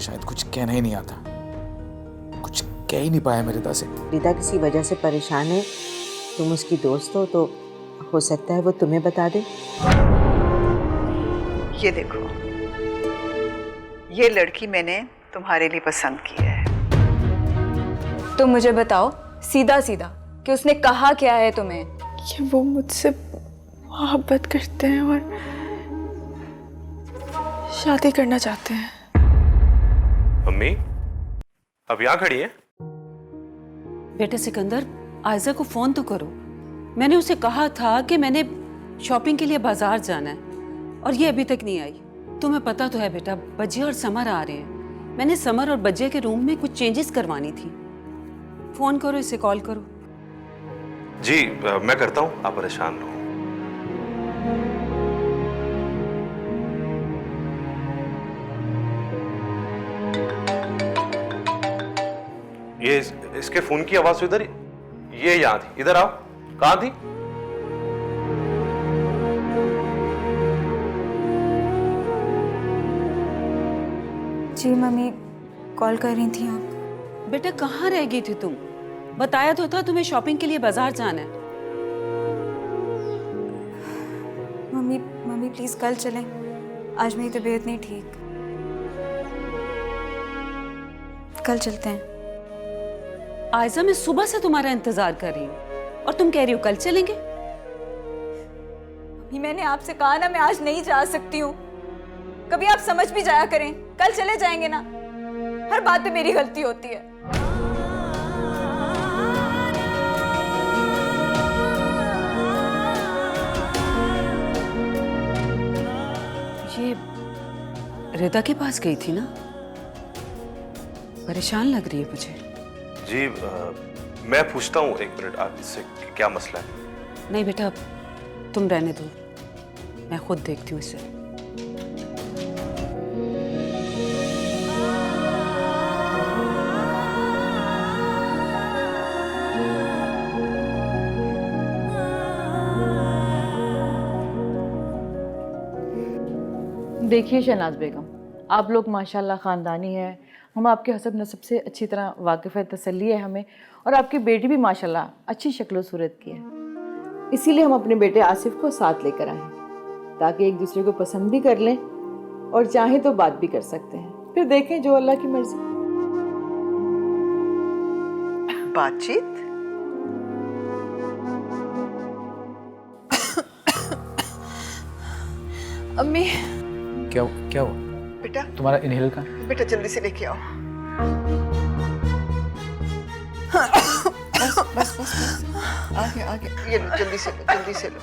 मुझे शायद कुछ कहना ही नहीं आता, कुछ कह ही नहीं पाया मेरे से। रिदा किसी वजह से परेशान है, तुम उसकी दोस्त हो सकता है वो तुम्हें बता दे। ये देखो, ये लड़की मैंने तुम्हारे लिए पसंद की है। तो मुझे बताओ सीधा सीधा कि उसने कहा क्या है तुम्हें? कि वो मुझसे मोहब्बत करते हैं और शादी करना चाहते हैं। मम्मी अब यहाँ खड़ी है? बेटे सिकंदर, आयजा को फोन तो करो। मैंने उसे कहा था कि मैंने शॉपिंग के लिए बाजार जाना है और ये अभी तक नहीं आई। तुम्हें पता तो है बेटा, बज्जे और समर आ रहे हैं। मैंने समर और बज्जे के रूम में कुछ चेंजेस करवानी थी। फोन करो, इसे कॉल करो। जी मैं करता हूँ, आप परेशान न हो। ये इसके फोन की आवाज इधर, ये यहाँ थी, इधर आओ। कहाँ थी? जी मम्मी कॉल कर रही थी आप। बेटा कहाँ रह गई थी तुम? बताया तो था तुम्हें शॉपिंग के लिए बाजार जाना है। मम्मी मम्मी प्लीज कल चलें, आज मेरी तबीयत नहीं ठीक। कल चलते हैं। आयजा मैं सुबह से तुम्हारा इंतजार कर रही हूँ और तुम कह रही हो कल चलेंगे। मम्मी मैंने आपसे कहा ना मैं आज नहीं जा सकती हूँ, कभी आप समझ भी जाया करें। कल चले जाएंगे ना, हर बात पे मेरी गलती होती है। ये रिदा के पास गई थी ना? परेशान लग रही है मुझे। जी मैं पूछता हूँ, एक मिनट, आप इससे क्या मसला है? नहीं बेटा तुम रहने दो, मैं खुद देखती हूँ इसे। देखिए शहनाज बेगम, आप लोग माशाल्लाह ख़ानदानी हैं, हम आपके हसब नसब से अच्छी तरह वाकिफ़ है, तसल्ली है हमें। और आपकी बेटी भी माशाल्लाह अच्छी शक्ल सूरत की है, इसीलिए हम अपने बेटे आसिफ को साथ लेकर आए ताकि एक दूसरे को पसंद भी कर लें और चाहें तो बात भी कर सकते हैं। फिर देखें जो अल्लाह की मर्जी। बातचीत? अम्मी क्या हुआ बेटा? तुम्हारा इनहेलर का? बेटा जल्दी से लेके आओ। बस आगे आगे, ये लो, जल्दी से लो, जल्दी से लो।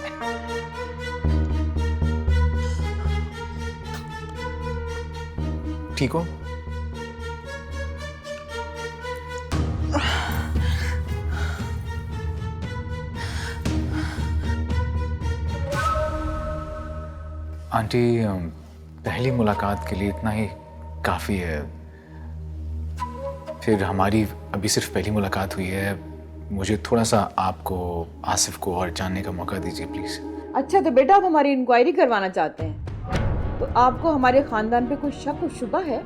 ठीक हो? आंटी पहली मुलाकात के लिए इतना ही काफ़ी है। फिर हमारी अभी सिर्फ पहली मुलाकात हुई है, मुझे थोड़ा सा आपको, आसिफ को और जानने का मौका दीजिए प्लीज़। अच्छा तो बेटा आप हमारी इंक्वायरी करवाना चाहते हैं, तो आपको हमारे ख़ानदान पे कोई शक और शुबा है?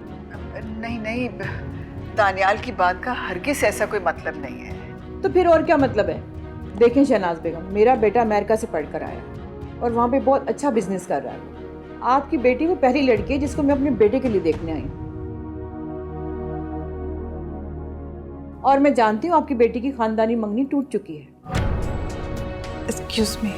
नहीं नहीं, दानियाल की बात का हरगिज़ ऐसा कोई मतलब नहीं है। तो फिर और क्या मतलब है? देखें शहनाज बेगम, मेरा बेटा अमेरिका से पढ़ कर आया और वहाँ पे बहुत अच्छा बिजनेस कर रहा है। आपकी बेटी वो पहली लड़की है जिसको मैं अपने बेटे के लिए देखने आई हूँ, और मैं जानती हूँ आपकी बेटी की खानदानी मंगनी टूट चुकी है। Excuse me.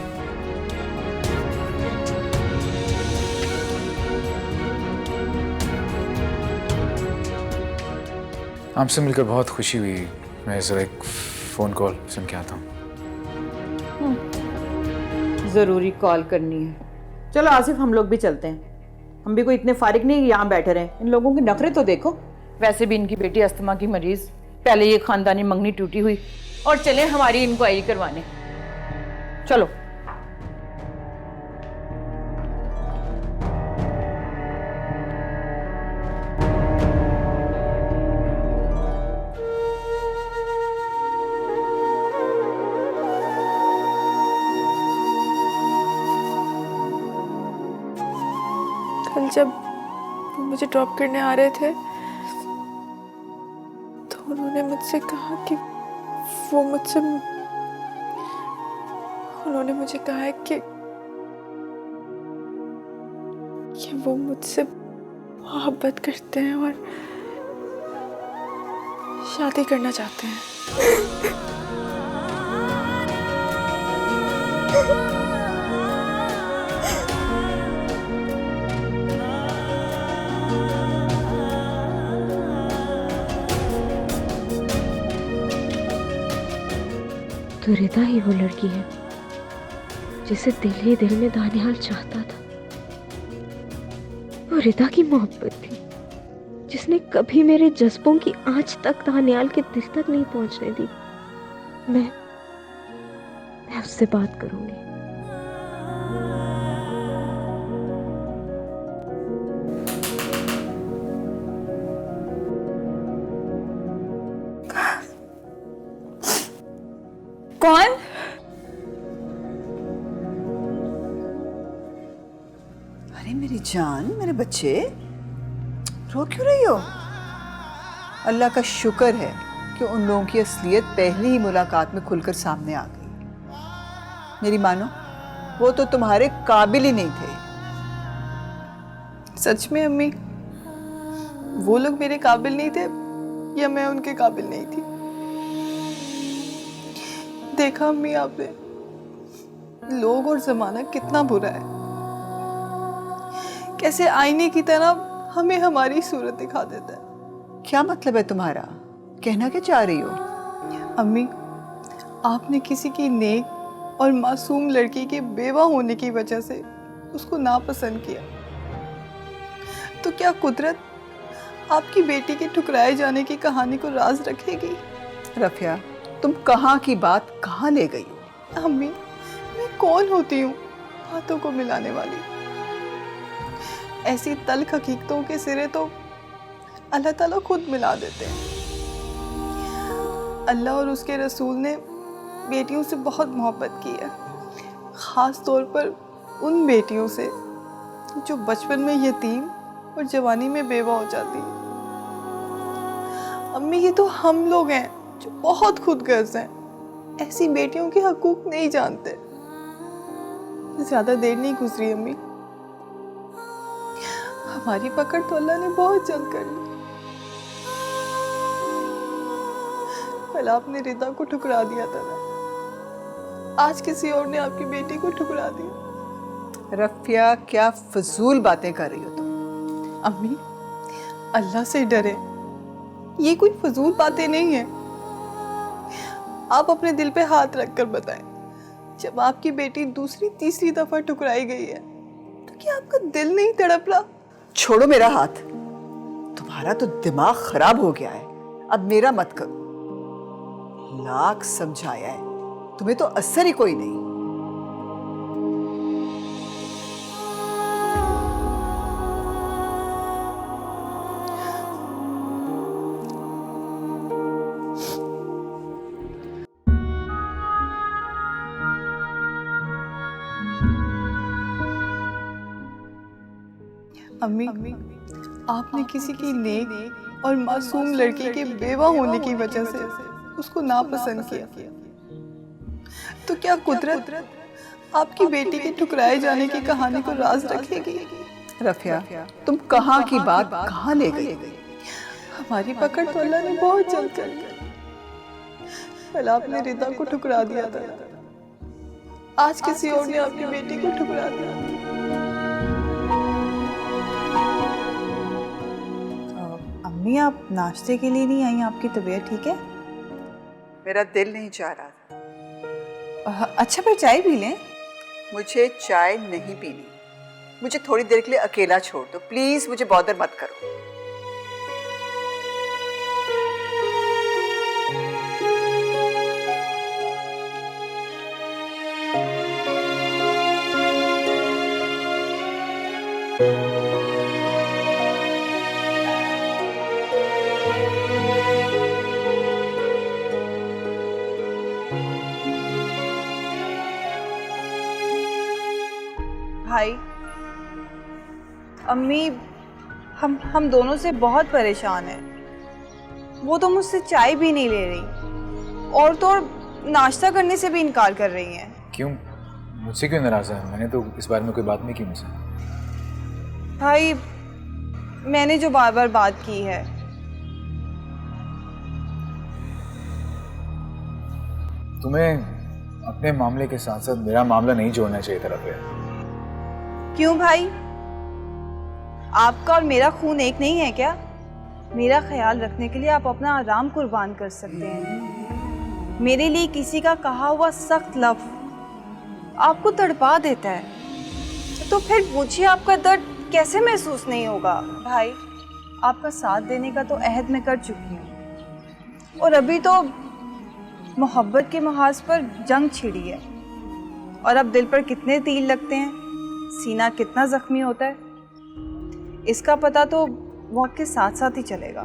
आपसे मिलकर बहुत खुशी हुई। मैं ज़रा एक फ़ोन कॉल सुन के आता हूँ। ज़रूरी कॉल करनी है। चलो आसिफ हम लोग भी चलते हैं, हम भी कोई इतने फारिग नहीं यहाँ बैठे रहे। इन लोगों के नखरे तो देखो। वैसे भी इनकी बेटी अस्थमा की मरीज, पहले ये खानदानी मंगनी टूटी हुई, और चले हमारी इंक्वायरी करवाने। चलो। कल जब वो मुझे ड्रॉप करने आ रहे थे मुझसे कहा कि उन्होंने मुझे कहा है कि वो मुझसे मोहब्बत करते हैं और शादी करना चाहते हैं। तो रिदा ही वो लड़की है जिसे दिल ही दिल में दानियाल चाहता था। वो रिदा की मोहब्बत थी जिसने कभी मेरे जज्बों की आंच तक दानियाल के दिल तक नहीं पहुंचने दी। मैं उससे बात करूंगी। कौन? अरे मेरी जान, मेरे बच्चे, रो क्यों रही हो? अल्लाह का शुक्र है कि उन लोगों की असलियत पहली ही मुलाकात में खुलकर सामने आ गई। मेरी मानो, वो तो तुम्हारे काबिल ही नहीं थे। सच में अम्मी, वो लोग मेरे काबिल नहीं थे या मैं उनके काबिल नहीं थी? देखा अम्मी आपने, लोग और जमाना कितना बुरा है। कैसे आईने की तरह हमें हमारी सूरत दिखा देता है। क्या मतलब है तुम्हारा? कहना क्या चाह रही हो? अम्मी, आपने किसी की नेक और मासूम लड़की के बेवा होने की वजह से उसको नापसंद किया, तो क्या कुदरत आपकी बेटी के ठुकराए जाने की कहानी को राज रखेगी? रफिया, तुम कहाँ की बात कहाँ ले गई हो? अम्मी, मैं कौन होती हूँ बातों को मिलाने वाली? ऐसी तल्ख हकीकतों के सिरे तो अल्लाह ताला खुद मिला देते हैं। अल्लाह और उसके रसूल ने बेटियों से बहुत मोहब्बत की है, ख़ास तौर पर उन बेटियों से जो बचपन में यतीम और जवानी में बेवा हो जाती हैं। अम्मी, ये तो हम लोग हैं जो बहुत खुदगर्ज हैं, ऐसी बेटियों के हकूक नहीं जानते। ज़्यादा देर नहीं गुजरी अम्मी, हमारी पकड़ तो अल्लाह ने बहुत जल्द कर ली। कल आपने रिदा को ठुकरा दिया था ना, आज किसी और ने आपकी बेटी को ठुकरा दिया। रफिया, क्या फजूल बातें कर रही हो तुम? अम्मी, अल्लाह से डरे, ये कोई फजूल बातें नहीं है। आप अपने दिल पे हाथ रखकर बताएं, जब आपकी बेटी दूसरी तीसरी दफा ठुकराई गई है तो क्या आपका दिल नहीं तड़प रहा? छोड़ो मेरा हाथ। तुम्हारा तो दिमाग खराब हो गया है, अब मेरा मत करो। लाख समझाया है, तुम्हें तो असर ही कोई नहीं। अम्मी, आपने किसी की नेक और मासूम लड़की के बेवा होने की वजह से उसको नापसंद किया, तो क्या कुदरत आपकी बेटी के ठुकराए जाने की कहानी को राज रखेगी? रफिया, तुम कहाँ की बात कहाँ ले गई? हमारी पकड़ तो अल्लाह ने बहुत जल्द कर ली। कल आपने रिदा को ठुकरा दिया था, आज किसी और ने आपकी बेटी को ठुकरा दिया। अम्मी, आप नाश्ते के लिए नहीं आई? आपकी तबीयत ठीक है? मेरा दिल नहीं चाह रहा था। अच्छा, फिर चाय पी लें। मुझे चाय नहीं पीनी, मुझे थोड़ी देर के लिए अकेला छोड़ दो प्लीज, मुझे बॉदर मत करो। भाई, अम्मी, हम दोनों से बहुत परेशान हैं। वो तो मुझसे चाय भी नहीं ले रही और तो और नाश्ता करने से भी इनकार कर रही हैं। क्यों? मुझसे क्यों नाराज़ है? मैंने तो इस बारे में कोई बात नहीं की मुझसे। भाई मैंने जो बार बार बात की है, तुम्हें अपने मामले के साथ साथ मेरा मामला नहीं जोड़ना चाहिए था रफ़िया। क्यों भाई? आपका और मेरा खून एक नहीं है क्या? मेरा ख्याल रखने के लिए आप अपना आराम कुर्बान कर सकते हैं। मेरे लिए किसी का कहा हुआ सख्त लफ्ज़ आपको तड़पा देता है, तो फिर मुझे आपका दर्द कैसे महसूस नहीं होगा? भाई आपका साथ देने का तो अहद मैं कर चुकी हूँ और अभी तो मोहब्बत के महाज पर जंग छिड़ी है और अब दिल पर कितने तीर लगते हैं, सीना कितना जख्मी होता है, इसका पता तो वक्त के साथ साथ ही चलेगा।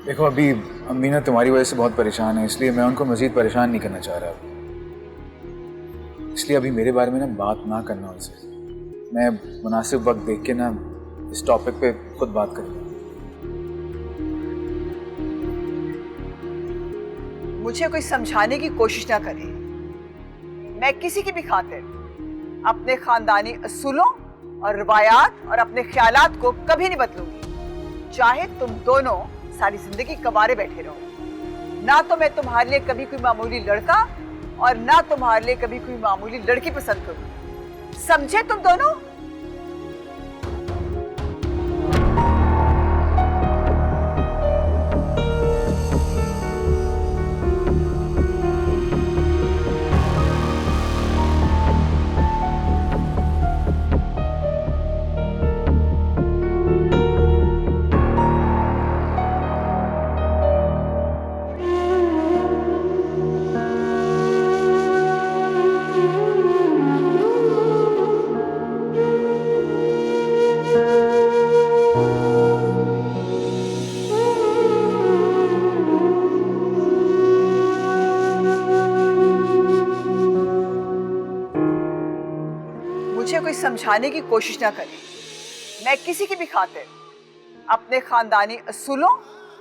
देखो अभी अम्मी ना तुम्हारी वजह से बहुत परेशान है, इसलिए मैं उनको मज़ीद परेशान नहीं करना चाह रहा, इसलिए अभी मेरे बारे में ना बात ना करना उनसे। मैं मुनासिब वक्त देख के ना इस टॉपिक पे खुद बात करूँगा। मुझे कोई समझाने की कोशिश ना करे। मैं किसी की भी खातिर अपने खानदानी असूलों और रवायात और अपने ख्यालात को कभी नहीं बदलूंगी, चाहे तुम दोनों सारी जिंदगी कबारे बैठे रहो। ना तो मैं तुम्हारे लिए कभी कोई मामूली लड़का और ना तुम्हारे लिए कभी कोई मामूली लड़की पसंद करूंगी, समझे तुम दोनों? मुझे कोई समझाने की कोशिश ना करे। मैं किसी की भी खातिर अपने खानदानी असूलों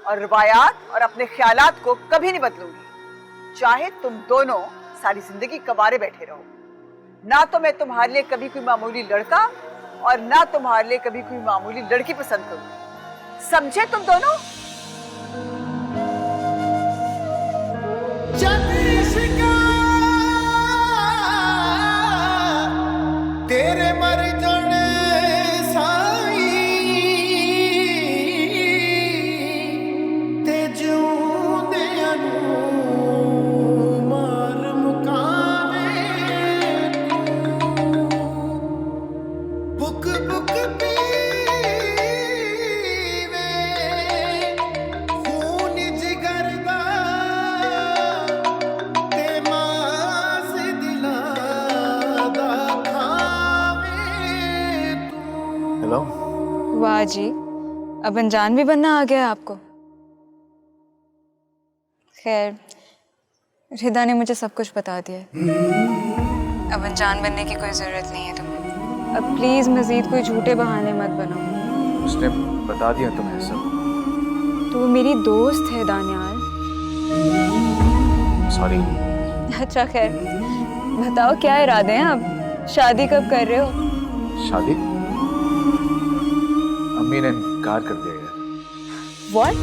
और रवायात और अपने ख्यालात को कभी नहीं बदलूंगी, चाहे तुम दोनों सारी जिंदगी कबारे बैठे रहो। ना तो मैं तुम्हारे लिए कभी कोई मामूली लड़का और ना तुम्हारे लिए कभी कोई मामूली लड़की पसंद करूंगी, समझे तुम दोनों? तेरे मर जाने साई ते जिउंदियां नूं मार मुकावे बुक बुक पीवे खून जिगर दा ते मास दिलां दा हेलो। वाह जी, अब अनजान भी बनना आ गया है आपको। खैर, रिदा ने मुझे सब कुछ बता दिया है। अब अनजान बनने की कोई ज़रूरत नहीं है तुम्हें। अब प्लीज़ मज़ीद कोई झूठे बहाने मत बनाओ। उसने बता दिया तुम्हें सब? तो वो मेरी दोस्त है दानियाल। सॉरी। अच्छा खैर, बताओ क्या इरादे हैं अब? शादी कब कर रहे हो? शादी? अम्मी ने इनकार कर दिया है। What?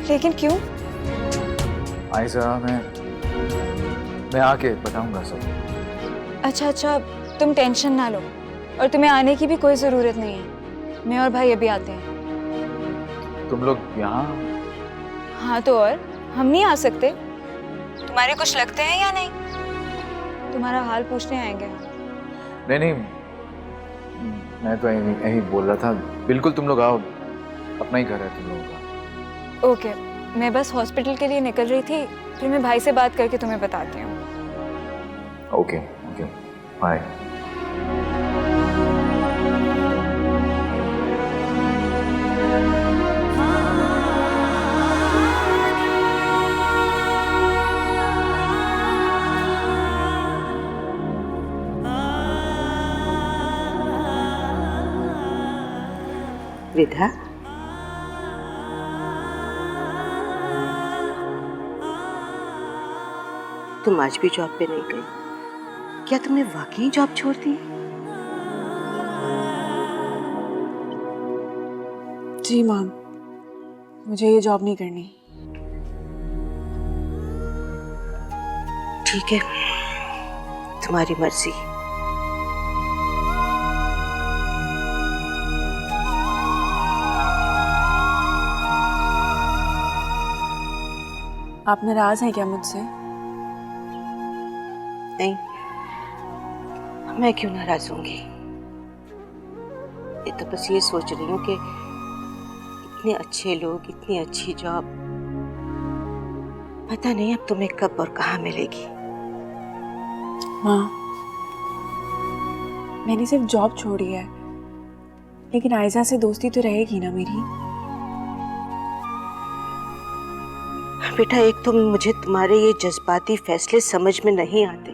लेकिन क्यों? आयशा, मैं आके बताऊंगा सब। अच्छा, तुम टेंशन ना लो और तुम्हें आने की भी कोई ज़रूरत नहीं है। मैं और भाई अभी आते हैं। तुम लोग यहाँ? हाँ तो और हम नहीं आ सकते? तुम्हारे कुछ लगते हैं या नहीं? तुम्हारा हाल पूछने आएंगे हम। नहीं, मैं तो यही बोल रहा था। बिल्कुल तुम लोग आओ, अपना ही घर है तुम लोगों का। ओके, मैं बस हॉस्पिटल के लिए निकल रही थी, फिर मैं भाई से बात करके तुम्हें बताती हूँ। Okay, bye. विधा, तुम आज भी जॉब पे नहीं गई? क्या तुमने वाकई जॉब छोड़ दी? जी मैम, मुझे ये जॉब नहीं करनी। ठीक है, तुम्हारी मर्जी। आप नाराज हैं क्या मुझसे? नहीं, मैं क्यों नाराज होंगी? ये तो बस ये सोच रही हूँ कि इतने अच्छे लोग, इतनी अच्छी जॉब, पता नहीं अब तुम्हें कब और कहाँ मिलेगी। माँ, मैंने सिर्फ जॉब छोड़ी है, लेकिन आयजा से दोस्ती तो रहेगी ना मेरी। बेटा, एक तो मुझे तुम्हारे ये जज्बाती फैसले समझ में नहीं आते।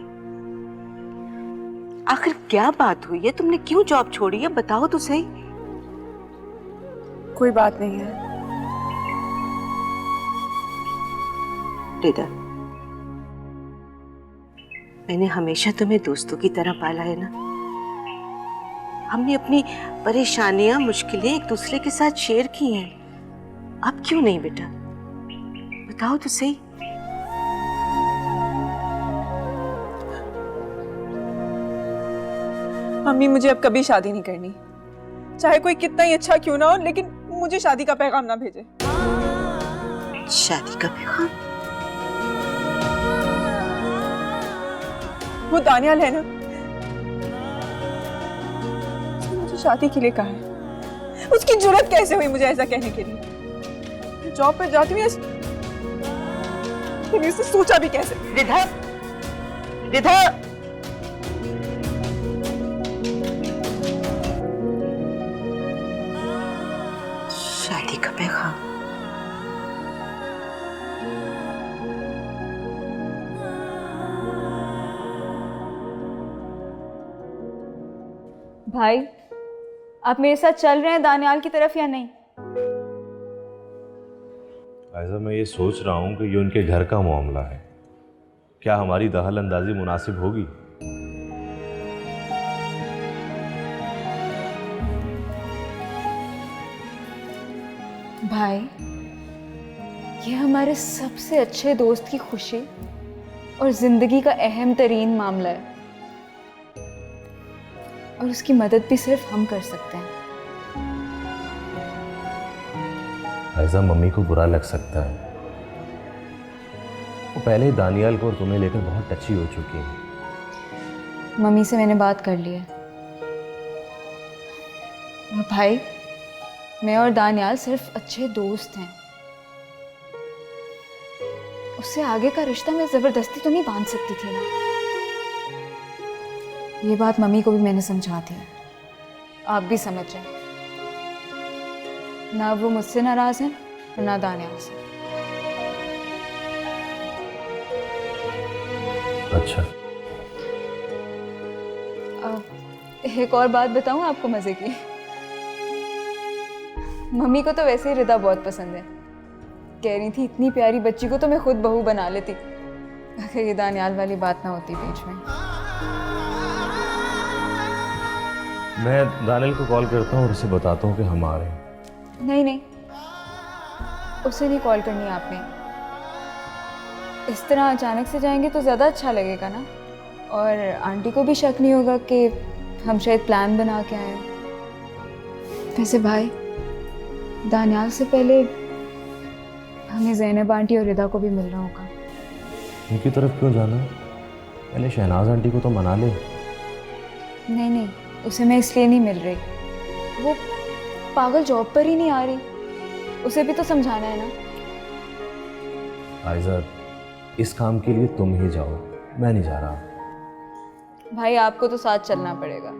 आखिर क्या बात हुई है? तुमने क्यों जॉब छोड़ी है? बताओ तो सही। कोई बात नहीं है। रिदा, मैंने हमेशा तुम्हें दोस्तों की तरह पाला है ना। हमने अपनी परेशानियां, मुश्किलें एक दूसरे के साथ शेयर की हैं। अब क्यों नहीं बेटा? बताओ तो सही। मम्मी, मुझे अब कभी शादी नहीं करनी, चाहे कोई कितना ही अच्छा क्यों ना हो, लेकिन मुझे शादी का पैगाम ना भेजे। शादी का पैगाम? वो दानियाल है ना, उसने मुझे शादी के लिए कहा है। उसकी जुर्रत कैसे हुई मुझे ऐसा कहने के लिए? जॉब पर जाती हुई उसे सोचा भी कैसे? रिधा, रिधा, शादी का पैगाम? भाई, आप मेरे साथ चल रहे हैं दानियाल की तरफ या नहीं? ऐसा मैं ये सोच रहा हूँ कि ये उनके घर का मामला है, क्या हमारी दखल अंदाजी मुनासिब होगी? भाई, ये हमारे सबसे अच्छे दोस्त की खुशी और जिंदगी का अहम तरीन मामला है, और उसकी मदद भी सिर्फ हम कर सकते हैं। ऐसा मम्मी को बुरा लग सकता है, वो पहले ही दानियाल को और तुम्हें लेकर बहुत टची हो चुकी है। मम्मी से मैंने बात कर ली है। और भाई, मैं और दानियाल सिर्फ अच्छे दोस्त हैं, उससे आगे का रिश्ता मैं जबरदस्ती तो नहीं बांध सकती थी ना। ये बात मम्मी को भी मैंने समझा दी है, आप भी समझ रहे हैं ना। वो मुझसे नाराज हैं और ना दानियाल से। अच्छा, एक और बात बताऊं आपको मजे की? मम्मी को तो वैसे ही रिदा बहुत पसंद है। कह रही थी इतनी प्यारी बच्ची को तो मैं खुद बहू बना लेती, अगर ये दानियाल वाली बात ना होती बीच में। मैं दानियाल को कॉल करता हूँ और उसे बताता हूँ कि हम आ रहे हैं। नहीं नहीं, उसे नहीं कॉल करनी आपने। इस तरह अचानक से जाएंगे तो ज़्यादा अच्छा लगेगा ना, और आंटी को भी शक नहीं होगा कि हम शायद प्लान बना के आए। वैसे भाई, दानियाल से पहले हमें ज़ैनब आंटी और रिदा को भी मिलना होगा। उनकी तरफ क्यों जाना? पहले शहनाज आंटी को तो मना ले। नहीं नहीं, उसे मैं इसलिए नहीं मिल रही, वो पागल जॉब पर ही नहीं आ रही, उसे भी तो समझाना है ना। आयजा, इस काम के लिए तुम ही जाओ, मैं नहीं जा रहा। भाई, आपको तो साथ चलना पड़ेगा,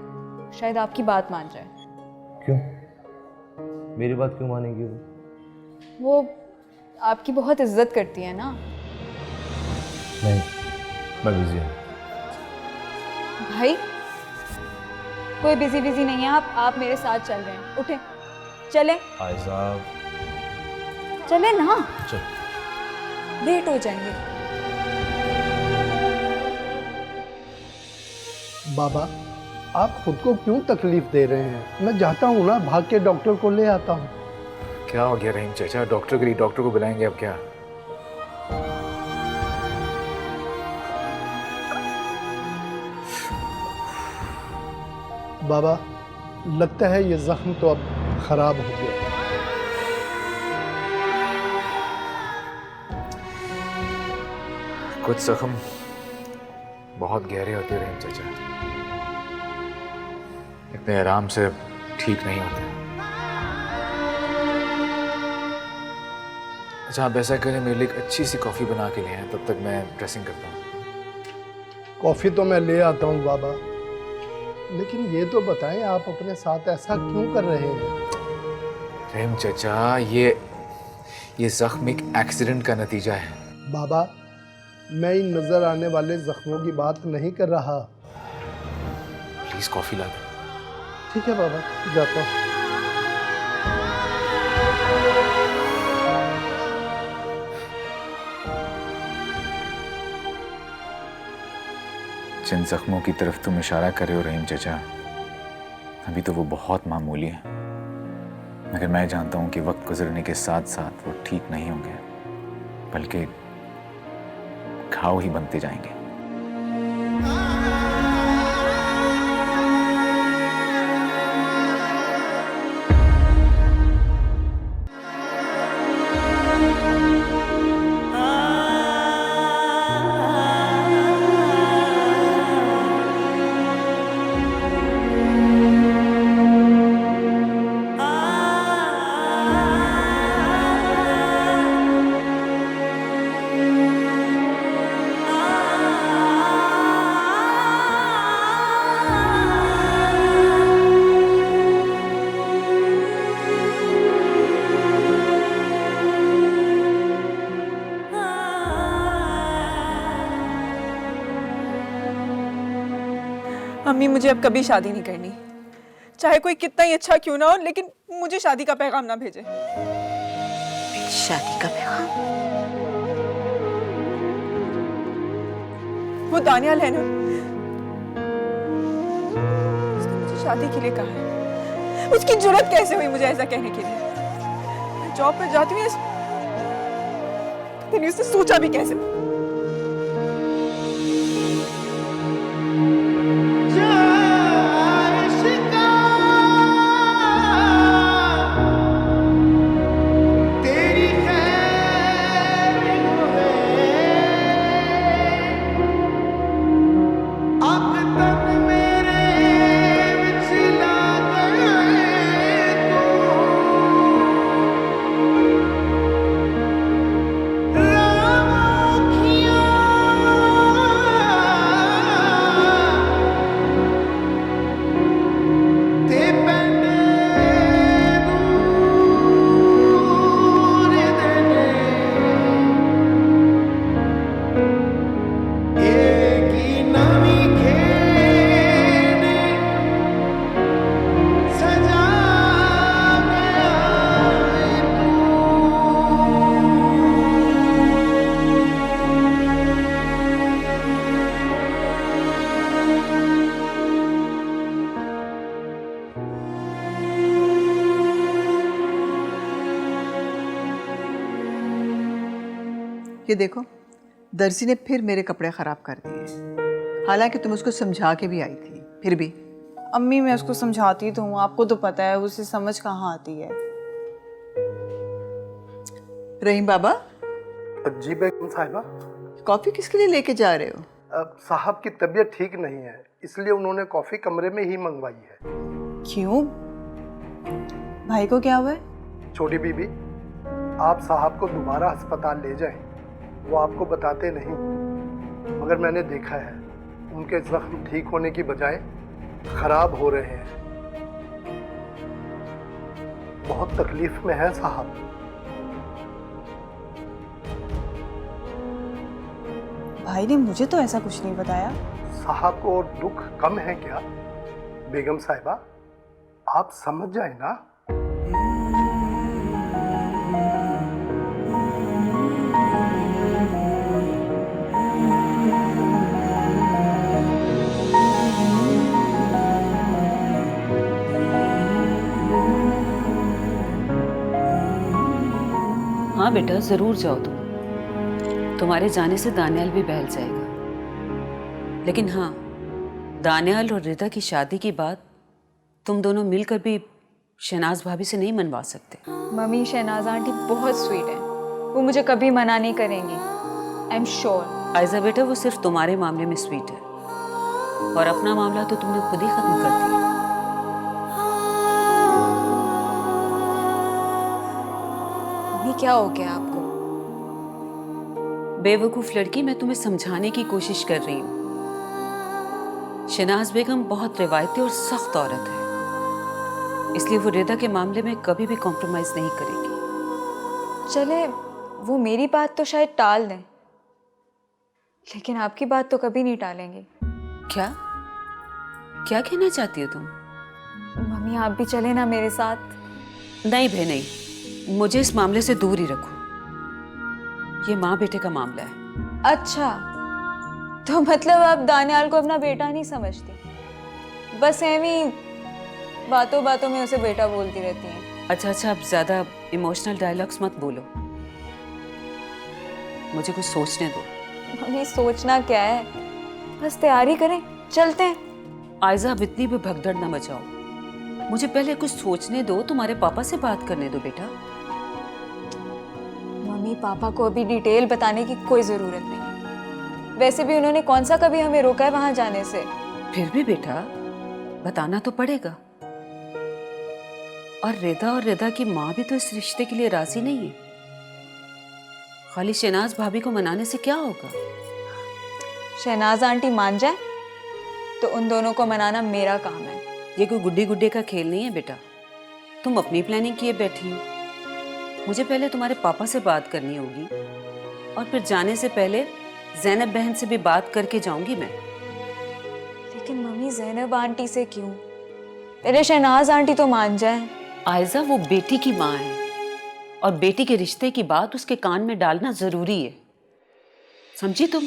शायद आपकी बात मान जाए। क्यों? मेरी बात क्यों मानेगी वो आपकी बहुत इज्जत करती है ना। नहीं, मैं बिजी हूँ। भाई, कोई बिजी नहीं है, आप मेरे साथ चल रहे हैं। उठे। चले आयजा चले ना, चल। लेट हो जाएंगे। बाबा आप खुद को क्यों तकलीफ दे रहे हैं? मैं जाता हूँ ना, भाग के डॉक्टर को ले आता हूँ। क्या हो गया रहीम चाचा? डॉक्टर के लिए डॉक्टर को बुलाएंगे अब क्या? बाबा लगता है ये जख्म तो अब खराब हो गया। कुछ जख्म बहुत गहरे होते हैं रहीम चाचा, इतने आराम से ठीक नहीं होते। अच्छा आप ऐसा करें, मेरे लिए एक अच्छी सी कॉफ़ी बना के ले आएं, तब तक मैं ड्रेसिंग करता हूँ। कॉफ़ी तो मैं ले आता हूँ बाबा, लेकिन ये तो बताएं आप अपने साथ ऐसा क्यों कर रहे हैं? रहीम चाचा ये जख्म एक एक्सीडेंट का नतीजा है। बाबा मैं इन नज़र आने वाले जख्मों की बात नहीं कर रहा। प्लीज़ कॉफ़ी ला दो। ठीक है बाबा, जाता हूँ। जिन जख्मों की तरफ तुम इशारा कर रहे हो रहीम चाचा, अभी तो वो बहुत मामूली है, मगर मैं जानता हूँ कि वक्त गुजरने के साथ साथ वो ठीक नहीं होंगे, बल्कि घाव ही बनते जाएंगे। अम्मी मुझे अब कभी शादी नहीं करनी, चाहे कोई कितना ही अच्छा क्यों ना हो, लेकिन मुझे शादी का पैगाम ना भेजे। शादी का पैगाम? वो दानियाल है ना, उसने मुझे शादी के लिए कहा है। उसकी जुर्रत कैसे हुई मुझे ऐसा कहने के लिए? मैं जॉब पर जाती हूँ, उसने सोचा भी कैसे? ये देखो, दर्जी ने फिर मेरे कपड़े ख़राब कर दिए, हालांकि तुम उसको समझा के भी आई थी, फिर भी। अम्मी मैं उसको समझाती तो हूँ, आपको तो पता है उसे समझ कहाँ आती है। रहीम बाबा। जी बेगम साहिबा। कॉफ़ी किसके लिए लेके जा रहे हो? साहब की तबीयत ठीक नहीं है, इसलिए उन्होंने कॉफ़ी कमरे में ही मंगवाई है। क्यों? भाई को क्या हुआ है? छोटी बीबी, आप साहब को दोबारा अस्पताल ले जाएं, वो आपको बताते नहीं, मगर मैंने देखा है उनके जख्म ठीक होने की बजाय खराब हो रहे हैं। बहुत तकलीफ में है साहब। भाई ने मुझे तो ऐसा कुछ नहीं बताया। साहब को और दुख कम है क्या? बेगम साहिबा आप समझ जाए ना। बेटा, ज़रूर जाओ तुम। तुम्हारे जाने से दानियाल भी बहल जाएगा। लेकिन हाँ, दानियाल और रिदा की शादी की बात तुम दोनों मिलकर भी शहनाज भाभी से नहीं मनवा सकते। मम्मी, शहनाज आंटी बहुत स्वीट है, वो मुझे कभी मना नहीं करेंगी, आई एम श्योर। आयजा बेटा, वो सिर्फ तुम्हारे मामले में स्वीट है, और अपना मामला तो तुमने खुद ही खत्म कर दिया। मम्मी, क्या हो गया आपको? बेवकूफ लड़की, मैं तुम्हें समझाने की कोशिश कर रही हूँ। शहनाज बेगम बहुत रिवायती और सख्त औरत है, इसलिए वो रिदा के मामले में कभी भी कॉम्प्रोमाइज नहीं करेगी। चले, वो मेरी बात तो शायद टाल दें, लेकिन आपकी बात तो कभी नहीं टालेंगे। क्या क्या कहना चाहती हो तुम? मम्मी, आप भी चले ना मेरे साथ। नहीं बे नहीं, मुझे इस मामले से दूर ही रखो। ये माँ बेटे का मामला है। अच्छा, तो मतलब आप दानियाल को अपना बेटा नहीं समझती, बस एवी बातों बातों में उसे बेटा बोलती रहती हैं। अच्छा, अब ज्यादा इमोशनल डायलॉग्स मत बोलो, मुझे कुछ सोचने दो। मम्मी, सोचना क्या है, बस तैयारी करें, चलते हैं। आयजा, अब इतनी भी भगदड़ न मचाओ, मुझे पहले कुछ सोचने दो। तुम्हारे पापा से बात करने दो बेटा। मम्मी, पापा को अभी डिटेल बताने की कोई जरूरत नहीं है, वैसे भी उन्होंने कौन सा कभी हमें रोका है वहां जाने से। फिर भी बेटा, बताना तो पड़ेगा। और रिदा की माँ भी तो इस रिश्ते के लिए राजी नहीं है। खाली शहनाज भाभी को मनाने से क्या होगा? शहनाज आंटी मान जाए तो उन दोनों को मनाना मेरा काम है। ये कोई गुड्डी गुड्डे का खेल नहीं है बेटा, तुम अपनी प्लानिंग किए बैठी हो। मुझे पहले तुम्हारे पापा से बात करनी होगी, और फिर जाने से पहले ज़ैनब बहन से भी बात करके जाऊंगी मैं। लेकिन मम्मी, ज़ैनब आंटी से क्यों? पहले शहनाज आंटी तो मान जाए। आयजा, वो बेटी की माँ है, और बेटी के रिश्ते की बात उसके कान में डालना जरूरी है, समझी तुम?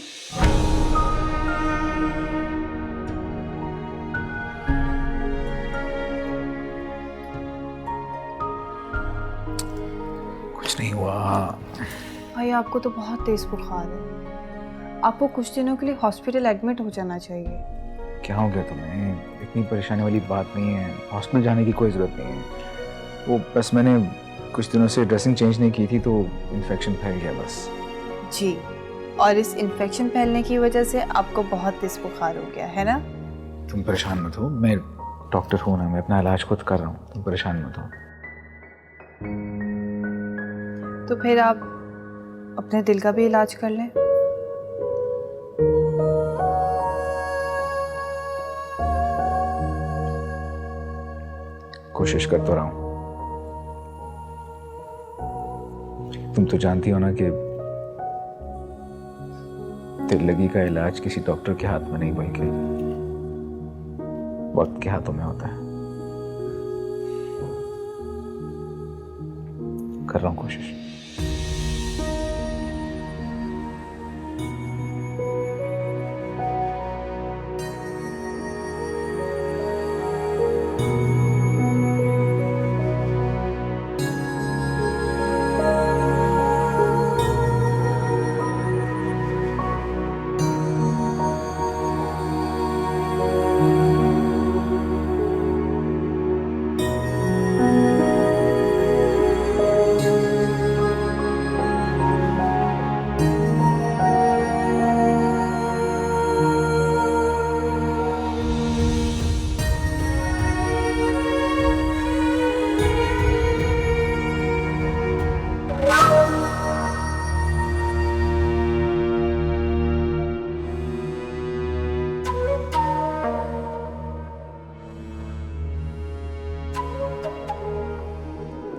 कुछ नहीं हुआ। भाई, आपको तो बहुत तेज बुखार है, आपको कुछ दिनों के लिए हॉस्पिटल एडमिट हो जाना चाहिए। क्या हो गया तुम्हें? इतनी परेशानी वाली बात नहीं है, हॉस्पिटल जाने की कोई ज़रूरत नहीं है। वो बस मैंने कुछ दिनों से ड्रेसिंग चेंज नहीं की थी तो इन्फेक्शन फैल गया बस। जी, और इस इन्फेक्शन फैलने की वजह से आपको बहुत तेज बुखार हो गया है ना? तुम परेशान मत हो, मैं डॉक्टर हूँ ना, मैं अपना इलाज खुद कर रहा हूँ, तुम परेशान मत हो। तो फिर आप अपने दिल का भी इलाज कर लें। कोशिश कर तो रहा हूँ। तुम तो जानती हो ना कि दिल लगी का इलाज किसी डॉक्टर के हाथ में नहीं बल्कि वक्त के हाथों में होता है। कर रहा हूँ कोशिश।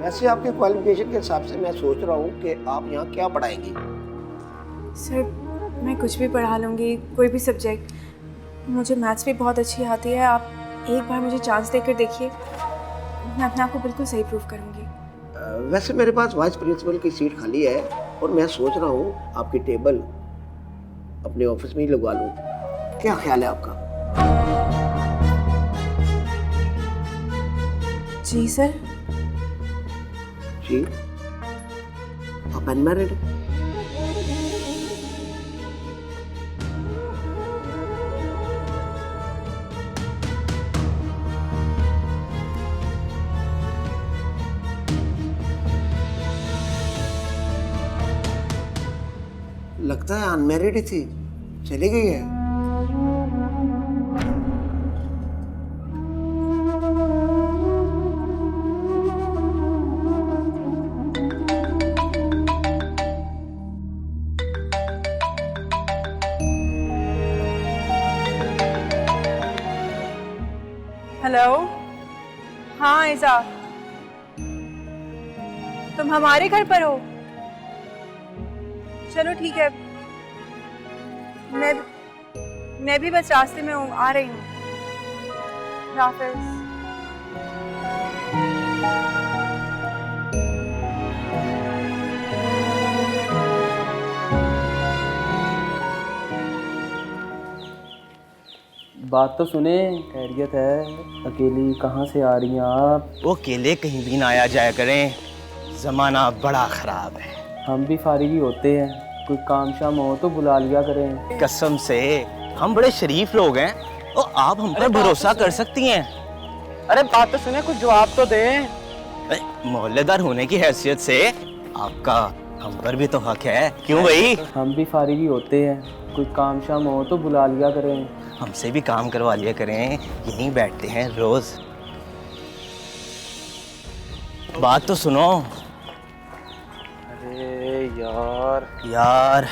वैसे आपके क्वालिफिकेशन के हिसाब से मैं सोच रहा हूँ कि आप यहाँ क्या पढ़ाएंगी? सर, मैं कुछ भी पढ़ा लूँगी, कोई भी सब्जेक्ट। मुझे मैथ्स भी बहुत अच्छी आती है। आप एक बार मुझे चांस देकर देखिए, मैं अपने आप को बिल्कुल सही प्रूव करूँगी। वैसे मेरे पास वाइस प्रिंसिपल की सीट खाली है और मैं सोच रहा हूँ आपकी टेबल अपने ऑफिस में ही लगवा लूँ। क्या ख्याल है आपका? जी सर। जी, आप अनमैरिड हैं? लगता है अनमैरिड ही थी, चली गई है। हेलो, हाँ ऐसा, तुम हमारे घर पर हो? चलो ठीक है, मैं भी बस रास्ते में हूँ, आ रही हूँ। हाफिज़। बात तो सुने, खैरियत है? अकेली कहाँ से आ रही हैं आप? वो अकेले कहीं भी ना आया जाया करें, ज़माना बड़ा ख़राब है। हम भी फारिग ही होते हैं, कोई काम शाम हो तो बुला लिया करें। कसम से हम बड़े शरीफ लोग हैं और आप हम पर भरोसा कर सकती हैं। अरे बात तो सुने, कुछ जवाब तो दें। मोहल्लेदार होने की हैसियत से आपका हम पर भी तो हक है, क्यों भाई? हम भी फारिग ही होते हैं, कोई काम शाम हो तो बुला लिया करें। हमसे भी काम करवा लिया करें, यहीं बैठते हैं रोज। बात तो सुनो। अरे यार यार